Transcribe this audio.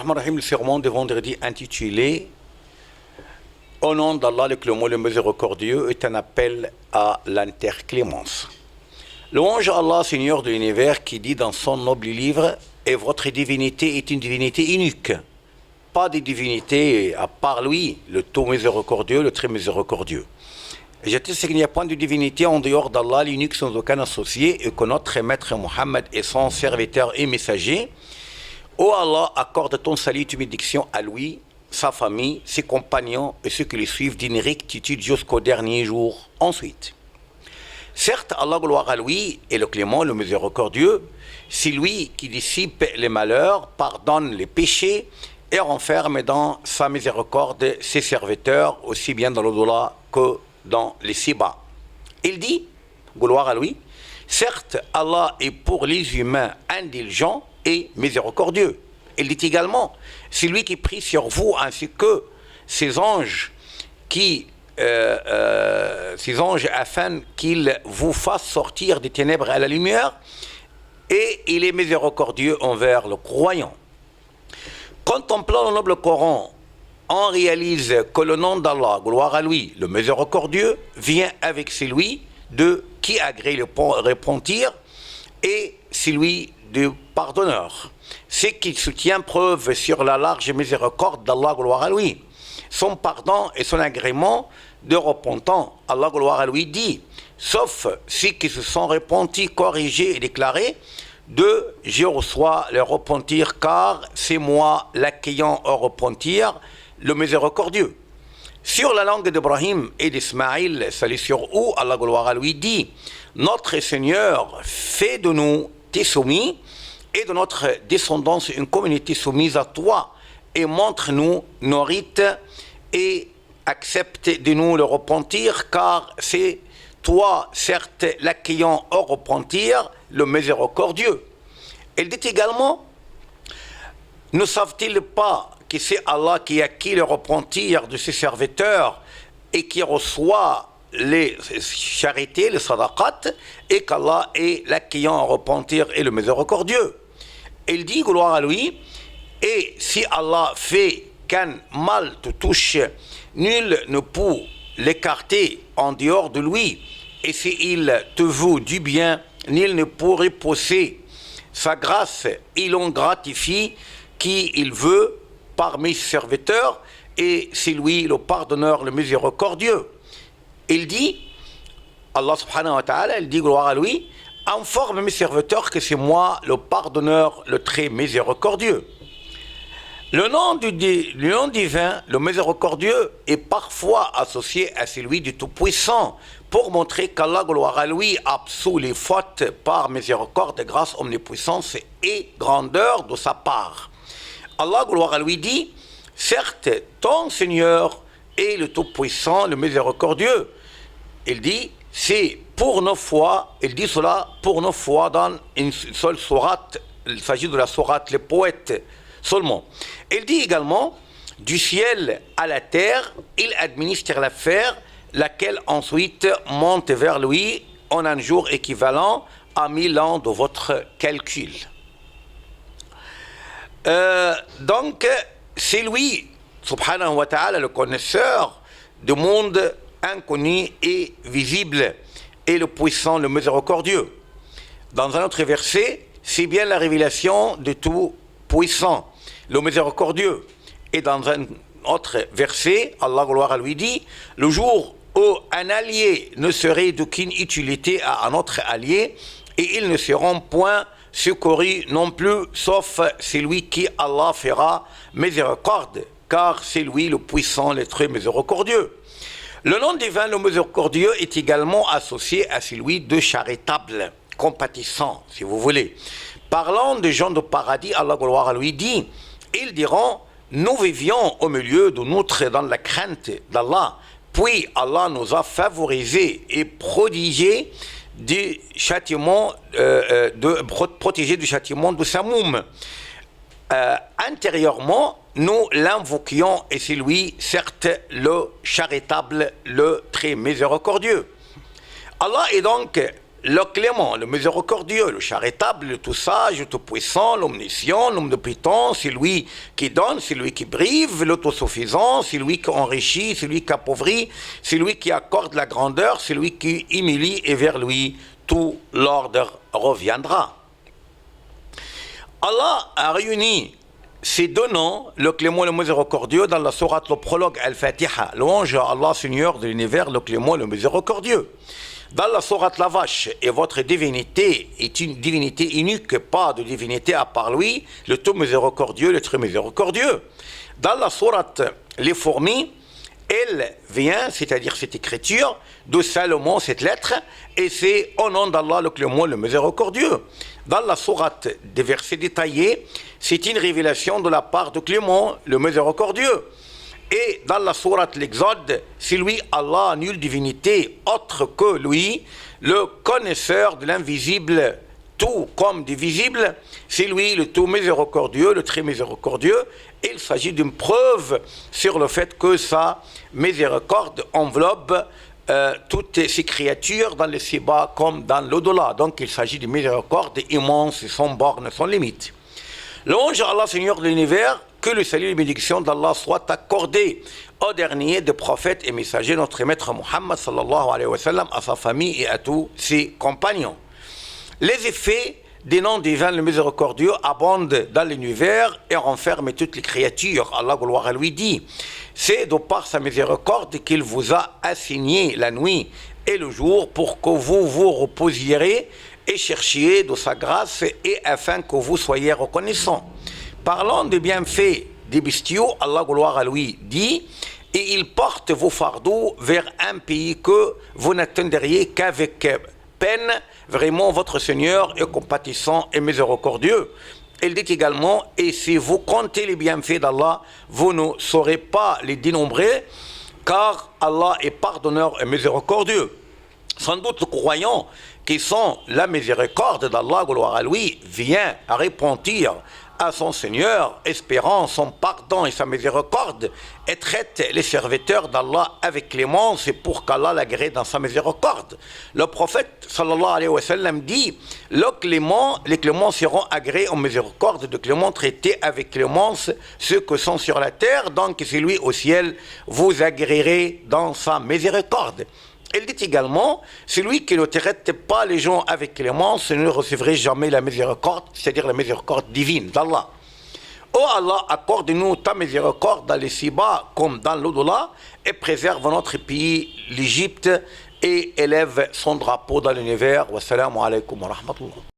Rahman Rahim, le sermon de vendredi intitulé Au nom d'Allah, le clément, le miséricordieux, est un appel à l'interclémence. Louange à Allah, Seigneur de l'univers, qui dit dans son noble livre Et votre divinité est une divinité unique. Pas de divinité à part lui, le tout miséricordieux, le très miséricordieux. J'atteste qu'il n'y a point de divinité en dehors d'Allah, l'unique sans aucun associé, et que notre maître Mohammed est son serviteur et messager. Ô Allah, accorde ton salut et bénédiction à lui, sa famille, ses compagnons et ceux qui le suivent d'une rectitude jusqu'au dernier jour. Ensuite, certes, Allah, gloire à lui, est le clément, le miséricordieux. C'est lui qui dissipe les malheurs, pardonne les péchés et renferme dans sa miséricorde ses serviteurs, aussi bien dans l'au-delà que dans les ci-bas. Il dit, gloire à lui, certes, Allah est pour les humains indulgent et miséricordieux. Il dit également, c'est lui qui prie sur vous ainsi que ses anges afin qu'ils vous fassent sortir des ténèbres à la lumière, et il est miséricordieux envers le croyant. Contemplant le noble Coran, on réalise que le nom d'Allah, gloire à lui, le miséricordieux, vient avec celui de qui agrée le repentir et celui du pardonneur. C'est qu'il soutient preuve sur la large miséricorde d'Allah, gloire à lui. Son pardon et son agrément de repentant, Allah, gloire à lui, dit, sauf ceux qui se sont repentis, corrigés et déclarés, de je reçois le repentir, car c'est moi l'accueillant au repentir, le miséricordieux. Sur la langue d'Ibrahim et d'Ismaïl, salut sur où, Allah, gloire à lui, dit, notre Seigneur fait de nous tes soumis et de notre descendance une communauté soumise à toi, et montre-nous nos rites et accepte de nous le repentir, car c'est toi, certes, l'accueillant au repentir, le miséricordieux. Il dit également, ne savent-ils pas que c'est Allah qui acquiert le repentir de ses serviteurs et qui reçoit les charités, les sadaqat, et qu'Allah est l'accueillant au repentir et le miséricordieux. Il dit, gloire à lui, et si Allah fait qu'un mal te touche, nul ne peut l'écarter en dehors de lui, et s'il te veut du bien, nul ne peut repousser sa grâce. Il en gratifie qui il veut parmi ses serviteurs, et c'est lui le pardonneur, le miséricordieux. Il dit, Allah subhanahu wa ta'ala, il dit, gloire à lui, informe mes serviteurs que c'est moi le pardonneur, le très miséricordieux. Le nom divin, le miséricordieux, est parfois associé à celui du Tout-Puissant pour montrer qu'Allah, gloire à lui, absout les fautes par miséricorde, grâce, omnipuissance et grandeur de sa part. Allah, gloire à lui, dit, certes, ton Seigneur est le Tout-Puissant, le miséricordieux. Il dit, c'est pour nos foi, il dit cela pour nos foi dans une seule sourate, il s'agit de la sourate Les Poètes seulement. Il dit également, du ciel à la terre, il administre l'affaire, laquelle ensuite monte vers lui en un jour équivalent à 1000 ans de votre calcul. Donc, c'est lui, subhanahu wa ta'ala, le connaisseur du monde inconnu et visible, et le puissant, le miséricordieux. Dans un autre verset, c'est bien la révélation de tout puissant, le miséricordieux. Et dans un autre verset, Allah, gloire à lui, dit, le jour où un allié ne serait d'aucune utilité à un autre allié, et ils ne seront point secourus non plus, sauf celui qui Allah fera miséricorde, car c'est lui le puissant, le très miséricordieux. Le nom divin, le miséricordieux, est également associé à celui de charitable, compatissant, si vous voulez. Parlant des gens de paradis, Allah, gloire à lui, dit, ils diront, nous vivions au milieu de notre, dans la crainte d'Allah, puis Allah nous a favorisés et prodigés du châtiment, protégés du châtiment de Samoum. Intérieurement, nous l'invoquions, et c'est lui, certes, le charitable, le très miséricordieux. Allah est donc le clément, le miséricordieux, le charitable, le tout sage, le tout puissant, l'omniscient, l'omnipotent, c'est lui qui donne, c'est lui qui brive, l'autosuffisant, c'est lui qui enrichit, c'est lui qui appauvrit, c'est lui qui accorde la grandeur, c'est lui qui humilie et vers lui tout l'ordre reviendra. Allah a réuni ces deux noms, le clément et le miséricordieux, dans la sourate, le prologue Al-Fatiha. Louange à Allah, Seigneur de l'univers, le clément et le miséricordieux. Dans la sourate La Vache, et votre divinité est une divinité unique, pas de divinité à part lui, le tout miséricordieux, le très miséricordieux. Dans la sourate Les Fourmis, elle vient, c'est-à-dire cette écriture, de Salomon, cette lettre, et c'est au nom d'Allah, le clément, le miséricordieux. Dans la sourate des versets détaillés, c'est une révélation de la part de Clément, le miséricordieux. Et dans la sourate l'Exode, c'est lui, Allah, nulle divinité autre que lui, le connaisseur de l'invisible, tout comme du visible, c'est lui, le tout miséricordieux, le très miséricordieux. Et il s'agit d'une preuve sur le fait que sa miséricorde enveloppe toutes ces créatures dans le ci-bas comme dans l'au-delà. Donc il s'agit d'une miséricorde immense, sans borne, sans limite. Louange à Allah, Seigneur de l'univers, que le salut et la bénédiction d'Allah soient accordés au dernier des prophètes et messagers, notre maître Muhammad sallallahu alayhi wa sallam, à sa famille et à tous ses compagnons. Les effets des noms divins, le miséricordieux, abondent dans l'univers et renferment toutes les créatures. Allah, gloire à lui, dit: c'est de par sa miséricorde qu'il vous a assigné la nuit et le jour pour que vous vous reposiez et cherchiez de sa grâce et afin que vous soyez reconnaissants. Parlant des bienfaits des bestiaux, Allah, gloire à lui, dit: et il porte vos fardeaux vers un pays que vous n'atteindriez qu'avec peine. Vraiment, votre Seigneur est compatissant et miséricordieux. Il dit également: et si vous comptez les bienfaits d'Allah, vous ne saurez pas les dénombrer, car Allah est pardonneur et miséricordieux. Sans doute, le croyant qui sont la miséricorde d'Allah, gloire à lui, vient à repentir à son Seigneur, espérant son pardon et sa miséricorde, et traite les serviteurs d'Allah avec clémence pour qu'Allah l'agrée dans sa miséricorde. Le prophète sallallahu alayhi wa sallam dit: les cléments seront agréés en miséricorde de Clément, traités avec clémence ceux que sont sur la terre, donc c'est lui au ciel, vous agréerez dans sa miséricorde. Il dit également: celui qui ne traite pas les gens avec clémence ne recevrait jamais la miséricorde, c'est-à-dire la miséricorde divine d'Allah. Oh Allah, accorde-nous ta miséricorde dans les ci-bas comme dans l'au-delà, et préserve notre pays, l'Égypte, et élève son drapeau dans l'univers. Wassalamu alaikum wa rahmatullah.